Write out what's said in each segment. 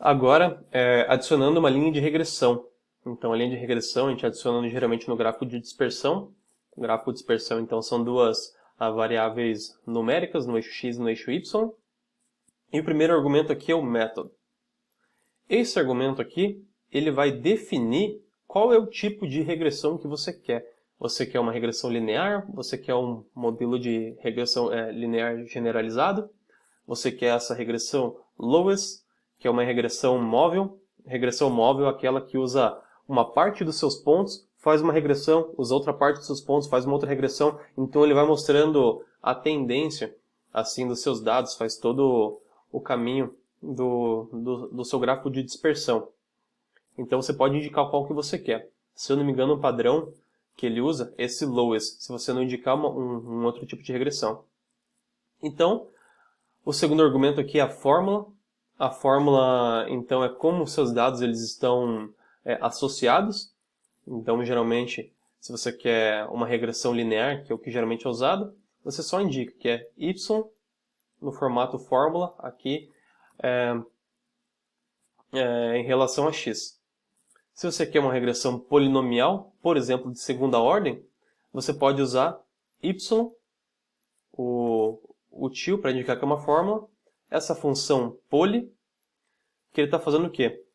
Agora, adicionando uma linha de regressão. Então, a linha de regressão a gente adiciona geralmente no gráfico de dispersão. O gráfico de dispersão, então, são duas variáveis numéricas, no eixo x e no eixo y. E o primeiro argumento aqui é o method. Esse argumento aqui, ele vai definir qual é o tipo de regressão que você quer. Você quer uma regressão linear? Você quer um modelo de regressão linear generalizado? Você quer essa regressão lowest, que é uma regressão móvel? Regressão móvel é aquela que usa uma parte dos seus pontos, faz uma regressão, usa outra parte dos seus pontos, faz uma outra regressão. Então ele vai mostrando a assim, dos seus dados, faz todo o caminho do seu gráfico de dispersão. Então você pode indicar qual que você quer. Se eu não me engano, o padrão que ele usa é esse lowest, se você não indicar um outro tipo de regressão. Então, o segundo argumento aqui é a fórmula. A fórmula, então, é como os seus dados eles estão associados. Então, geralmente, se você quer uma regressão linear, que é o que geralmente é usado, você só indica que é y no formato fórmula aqui em relação a x. Se você quer uma regressão polinomial, por exemplo, de segunda ordem, você pode usar y, o tio, para indicar que é uma fórmula, essa função poly, que ele está fazendo o quê?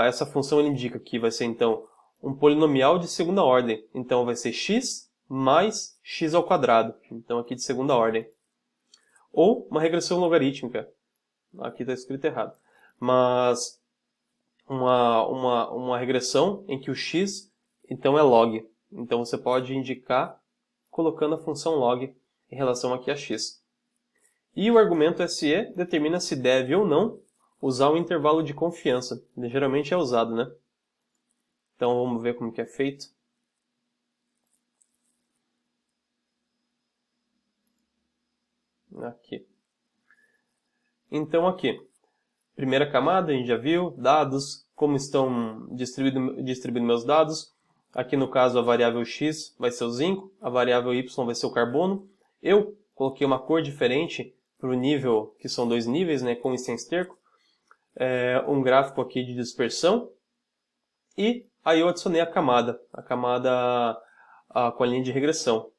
Essa função ele indica que vai ser, então, um polinomial de segunda ordem. Então, vai ser x mais x ao quadrado. Então, aqui de segunda ordem. Ou uma regressão logarítmica. Aqui está escrito errado. Mas uma regressão em que o x, então, é log. Então, você pode indicar colocando a função log em relação aqui a x. E o argumento SE determina se deve ou não usar um intervalo de confiança. Geralmente é usado, né? Então, vamos ver como que é feito. Aqui. Então, aqui. Primeira camada, a gente já viu. Dados, como estão distribuindo meus dados. Aqui, no caso, a variável x vai ser o zinco. A variável y vai ser o carbono. Eu coloquei uma cor diferente para o nível, que são dois níveis, né, com e sem esterco. Um gráfico aqui de dispersão. E aí eu adicionei a camada com a linha de regressão.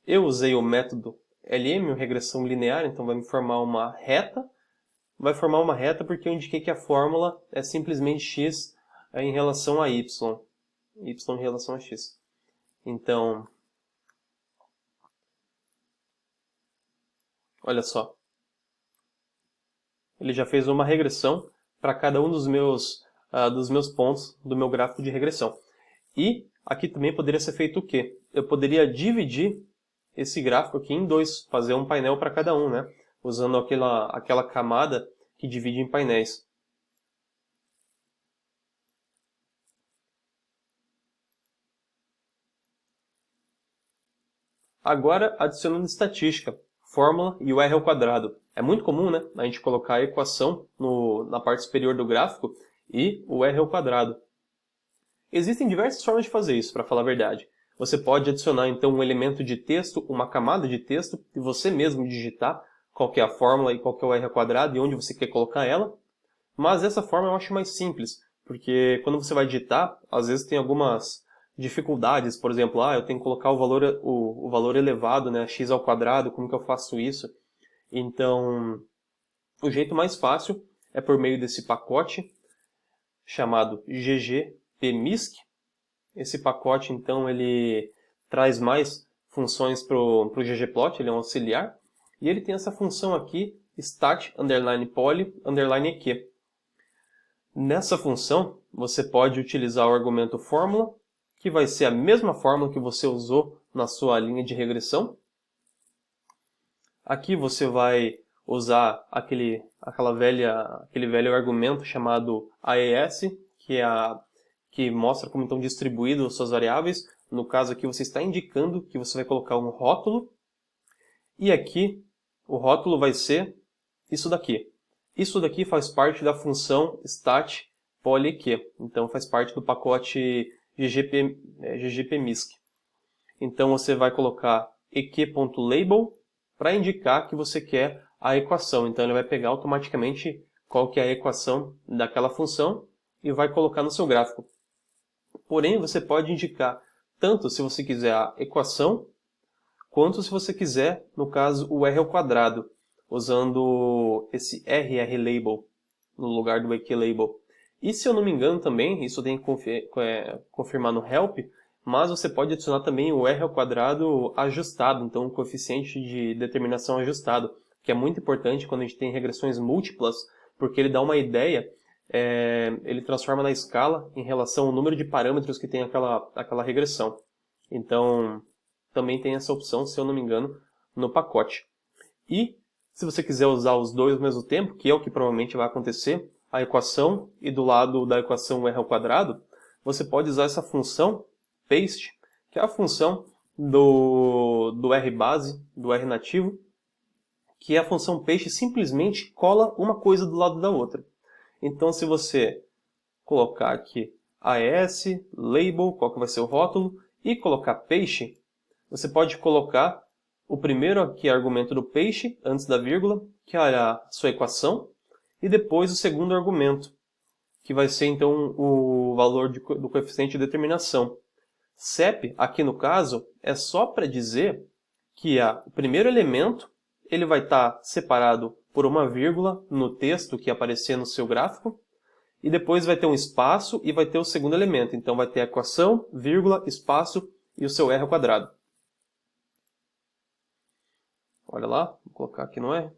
Eu usei o método LM, regressão linear, então vai me formar uma reta. Vai formar uma reta porque eu indiquei que a fórmula é simplesmente x em relação a y. Y em relação a x. Então, olha só. Ele já fez uma regressão para cada um dos meus pontos do meu gráfico de regressão. E aqui também poderia ser feito o quê? Eu poderia dividir esse gráfico aqui em dois, fazer um painel para cada um, né? Usando aquela camada que divide em painéis. Agora, adicionando estatística, fórmula e o r ao quadrado. É muito comum, né, a gente colocar a equação na parte superior do gráfico e o r ao quadrado. Existem diversas formas de fazer isso, para falar a verdade. Você pode adicionar, então, um elemento de texto, uma camada de texto, e você mesmo digitar qual que é a fórmula e qual que é o r ao quadrado e onde você quer colocar ela. Mas essa forma eu acho mais simples, porque quando você vai digitar, às vezes tem algumas dificuldades. Por exemplo, eu tenho que colocar o valor elevado, né, x ao quadrado, como que eu faço isso? Então, o jeito mais fácil é por meio desse pacote chamado ggpmisc. Esse pacote, então, ele traz mais funções para o ggplot, ele é um auxiliar. E ele tem essa função aqui, stat_poly_eq. Nessa função, você pode utilizar o argumento fórmula, que vai ser a mesma fórmula que você usou na sua linha de regressão. Aqui você vai usar aquele velho argumento chamado AES, que mostra como estão distribuídas suas variáveis. No caso aqui você está indicando que você vai colocar um rótulo. E aqui o rótulo vai ser isso daqui. Isso daqui faz parte da função stat_poly_eq. Então faz parte do pacote ggpmisc. Então você vai colocar eq.label para indicar que você quer a equação. Então ele vai pegar automaticamente qual que é a equação daquela função e vai colocar no seu gráfico. Porém, você pode indicar tanto se você quiser a equação, quanto se você quiser, no caso, o r ao quadrado, usando esse rr_label no lugar do eqlabel. E se eu não me engano também, isso eu tenho que confirmar no help, mas você pode adicionar também o r ao quadrado ajustado, então o coeficiente de determinação ajustado, que é muito importante quando a gente tem regressões múltiplas, porque ele dá uma ideia, ele transforma na escala em relação ao número de parâmetros que tem aquela regressão. Então, também tem essa opção, se eu não me engano, no pacote. E, se você quiser usar os dois ao mesmo tempo, que é o que provavelmente vai acontecer, a equação e do lado da equação r ao quadrado, você pode usar essa função paste, que é a função do r base, do r nativo, que é a função paste simplesmente cola uma coisa do lado da outra. Então, se você colocar aqui AS, label, qual que vai ser o rótulo, e colocar paste, você pode colocar o primeiro aqui argumento do paste, antes da vírgula, que é a sua equação, e depois o segundo argumento, que vai ser então o valor do coeficiente de determinação. CEP, aqui no caso, é só para dizer que o primeiro elemento ele vai estar separado por uma vírgula no texto que aparecer no seu gráfico, e depois vai ter um espaço e vai ter o segundo elemento. Então vai ter a equação, vírgula, espaço e o seu r ao quadrado. Olha lá, vou colocar aqui no R.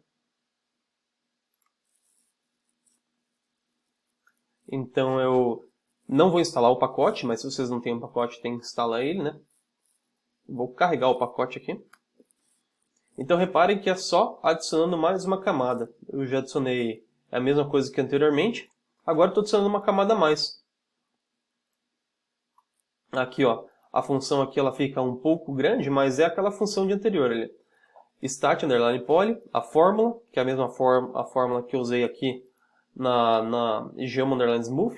Então eu não vou instalar o pacote, mas se vocês não têm um pacote, tem que instalar ele, né? Vou carregar o pacote aqui. Então reparem que é só adicionando mais uma camada. Eu já adicionei a mesma coisa que anteriormente, agora estou adicionando uma camada a mais. Aqui, ó, a função aqui ela fica um pouco grande, mas é aquela função de anterior ali. Start underline poly, a fórmula, que é a mesma a fórmula que eu usei aqui na geoma underline smooth.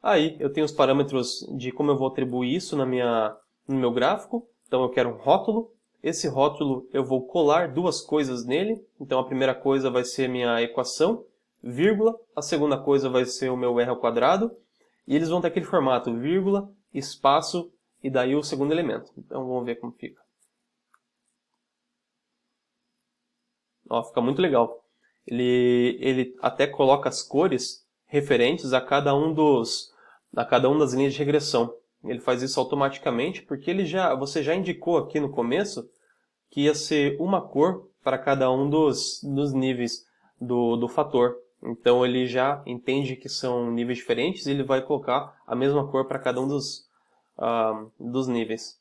Aí eu tenho os parâmetros de como eu vou atribuir isso no meu gráfico. Então eu quero um rótulo. Esse rótulo eu vou colar duas coisas nele. Então a primeira coisa vai ser minha equação, vírgula. A segunda coisa vai ser o meu r ao quadrado. E eles vão ter aquele formato, vírgula, espaço e daí o segundo elemento. Então vamos ver como fica. Ó, fica muito legal. Ele até coloca as cores referentes a cada uma das linhas de regressão. Ele faz isso automaticamente porque você já indicou aqui no começo que ia ser uma cor para cada um dos níveis do fator. Então ele já entende que são níveis diferentes e ele vai colocar a mesma cor para cada um dos níveis.